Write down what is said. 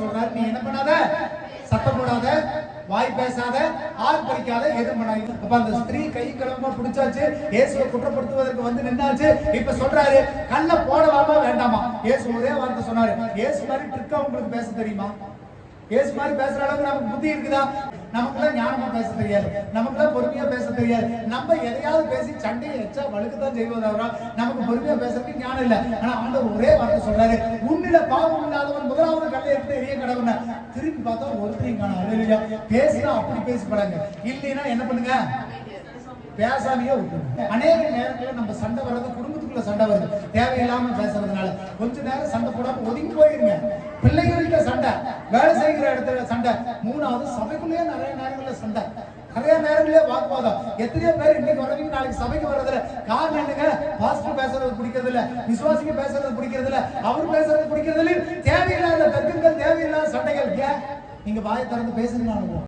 சொல்றாரு, நீ என்ன பண்ணாத, சத்தம் போடாத, வாய் பேசாத, ஆள் பறிக்காத, எதுவும் பண்ணாது. அப்ப அந்த ஸ்திரீ கை கலமா பிடிச்சாச்சு, இயேசுவை குற்றப்படுத்துவதற்கு வந்து நின்னாச்சு. இப்ப சொல்றாரு, கல்ல போடலாமா வேண்டாமா? இயேசு ஒரே வார்த்தை சொன்னாரு. இயேசு மாதிரி ட்ரிக்கா உங்களுக்கு பேச தெரியுமா? இயேசு மாதிரி பேசுற அளவுக்கு நமக்கு புத்தி இருக்குதா? நமக்குலாம் ஞானமா பேச தெரியாது, நமக்குலாம் பொறுமையா பேச தெரியாது. நம்ம எதையாவது பேசி சண்டையை வச்சா வழுக்குதான் செய்வது தவிர நமக்கு பொறுமையா பேசுறதுக்கு ஞானம் இல்லை. ஆனா ஆண்டவர் ஒரே வார்த்தை சொல்றாரு, உன்னில பாவம் இல்லாதவன் முதலாவது கல்லை எடுத்து எரிய கடவுன. திரும்பி பார்த்தா ஒருத்தரையும் காண. அல்லேலூயா. பேசினா அப்படி பேசி பழங்க, இல்லைன்னா என்ன பண்ணுங்க, பேசாமையே விட்டுருங்க. அநேக நேரங்களில் நம்ம சண்டை வர்றது குடும்பத்துக்குள்ள சண்டை வருது, தேவையில்லாம பேசுறதுனால. கொஞ்ச நேரம் சண்டை போடாம ஒதுங்கி போயிருங்க. பிள்ளைகள்கிட்ட சண்டை, வேலை செய்கிற இடத்துல சண்டை, மூணாவது சபைக்குள்ளேயே நிறைய நேரங்கள்ல சண்டை, நிறைய நேரங்களே வாக்குவாதம். எத்தனையோ பேர் இன்னைக்கு வரவங்க நாளைக்கு சபைக்கு வர்றதுல காரணம் என்னங்க? பாஸ்டர் பேசுறது பிடிக்கிறது இல்ல, விசுவாசிங்க பேசுறது பிடிக்கிறது இல்ல, அவர் பேசுறது பிடிக்கிறது இல்ல. தேவையில்லாத தர்க்கங்கள், தேவையில்லாத சண்டைகள். ஏன்? நீங்க வாயை திறந்து பேசுறீங்க.